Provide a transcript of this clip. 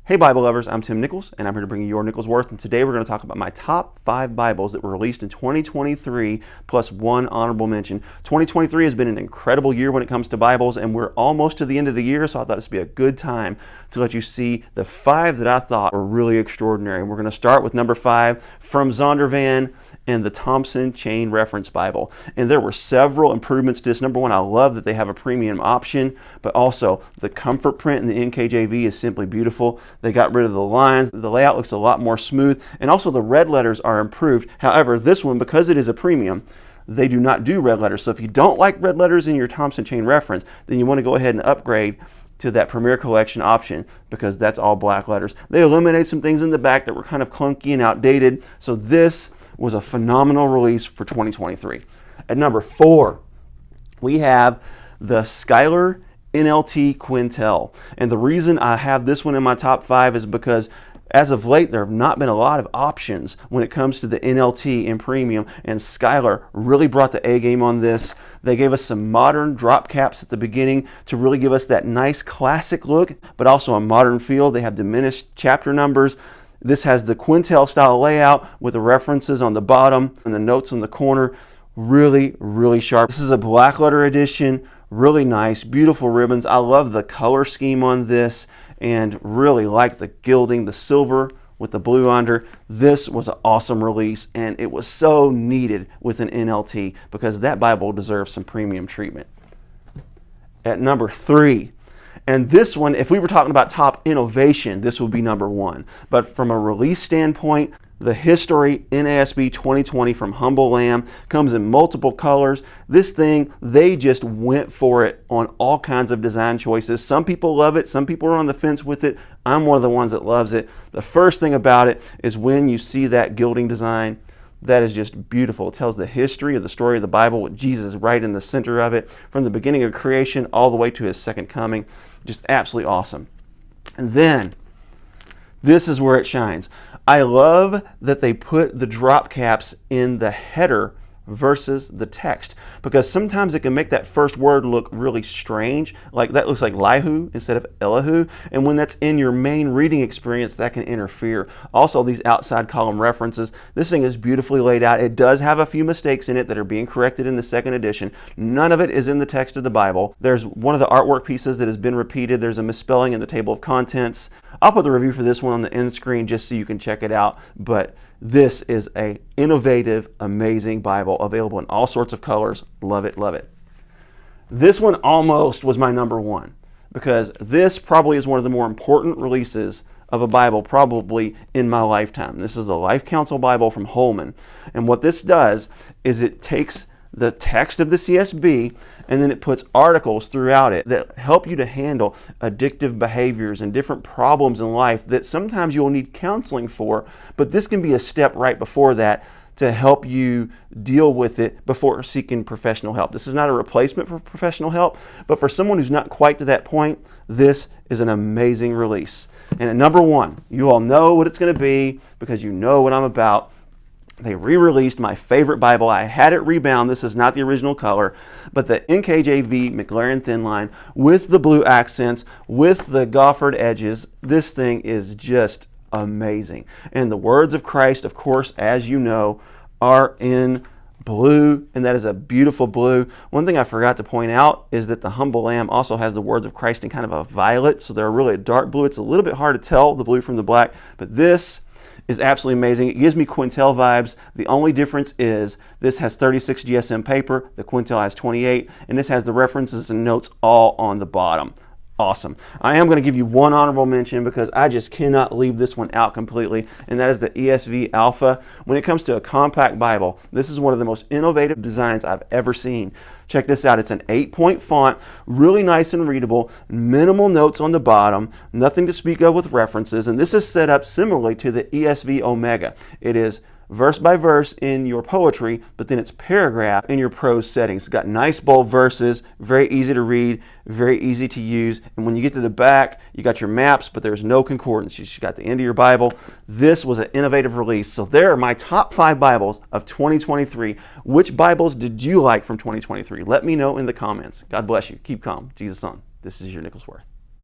Hey Bible lovers, I'm Tim Nichols and I'm here to bring you your Nichols Worth, and today we're going to talk about my top 5 Bibles that were released in 2023 plus one honorable mention. 2023 has been an incredible year when it comes to Bibles, and we're almost to the end of the year, so I thought this would be a good time to let you see the 5 that I thought were really extraordinary. And we're going to start with number 5 from Zondervan and the Thompson Chain Reference Bible. And there were several improvements to this. Number 1, I love that they have a premium option, but also the comfort print in the NKJV is simply beautiful. They got rid of the lines. The layout looks a lot more smooth, and also the red letters are improved. However, this one, because it is a premium, they do not do red letters. So if you don't like red letters in your Thompson Chain Reference, then you want to go ahead and upgrade to that Premier Collection option, because that's all black letters. They eliminated some things in the back that were kind of clunky and outdated. So this was a phenomenal release for 2023. At number 4, we have the Schuyler NLT Quintel. And the reason I have this one in my top 5 is because as of late, there have not been a lot of options when it comes to the NLT in premium, and Schuyler really brought the A game on this. They gave us some modern drop caps at the beginning to really give us that nice classic look, but also a modern feel. They have diminished chapter numbers. This has the Quintel style layout with the references on the bottom and the notes on the corner. Really, really sharp. This is a black letter edition. Really nice, beautiful ribbons. I love the color scheme on this and really like the gilding, the silver with the blue under. This was an awesome release, and it was so needed with an NLT because that Bible deserves some premium treatment. At number 3, and this one, if we were talking about top innovation, this would be number 1. But from a release standpoint, the History NASB 2020 from Humble Lamb comes in multiple colors. This thing, they just went for it on all kinds of design choices. Some people love it. Some people are on the fence with it. I'm one of the ones that loves it. The first thing about it is when you see that gilding design, that is just beautiful. It tells the history of the story of the Bible with Jesus right in the center of it, from the beginning of creation all the way to his second coming. Just absolutely awesome. And then, this is where it shines. I love that they put the drop caps in the header versus the text, because sometimes it can make that first word look really strange. Like that looks like Lihu instead of Elihu, and when that's in your main reading experience, that can interfere. Also, these outside column references, this thing is beautifully laid out. It does have a few mistakes in it that are being corrected in the second edition. None of it is in the text of the Bible. There's one of the artwork pieces that has been repeated. There's a misspelling in the table of contents. I'll put the review for this one on the end screen just so you can check it out, but this is a innovative, amazing Bible, available in all sorts of colors. Love it, love it. This one almost was my number 1, because this probably is one of the more important releases of a Bible probably in my lifetime. This is the Life Counsel Bible from Holman. And what this does is it takes the text of the CSB and then it puts articles throughout it that help you to handle addictive behaviors and different problems in life that sometimes you'll need counseling for, but this can be a step right before that to help you deal with it before seeking professional help. This is not a replacement for professional help, but for someone who's not quite to that point, this is an amazing release. And at number 1, you all know what it's going to be because you know what I'm about. They re-released my favorite Bible. I had it rebound. This is not the original color, but the NKJV McLaren Thin Line with the blue accents, with the goffered edges. This thing is just amazing. And the words of Christ, of course, as you know, are in blue, and that is a beautiful blue. One thing I forgot to point out is that the Humble Lamb also has the words of Christ in kind of a violet, so they're really a dark blue. It's a little bit hard to tell the blue from the black, but this is absolutely amazing. It gives me Quintel vibes. The only difference is this has 36 GSM paper, the Quintel has 28, and this has the references and notes all on the bottom. Awesome. I am going to give you one honorable mention because I just cannot leave this one out completely, and that is the ESV Alpha. When it comes to a compact Bible, this is one of the most innovative designs I've ever seen. Check this out. It's an 8-point font, really nice and readable, minimal notes on the bottom, nothing to speak of with references, and this is set up similarly to the ESV Omega. It is verse by verse in your poetry, but then it's paragraph in your prose settings. It's got nice bold verses, very easy to read, very easy to use. And when you get to the back, you got your maps, but there's no concordance. You just got the end of your Bible. This was an innovative release. So there are my top 5 Bibles of 2023. Which Bibles did you like from 2023? Let me know in the comments. God bless you. Keep calm. Jesus on. This is your Nichols Worth.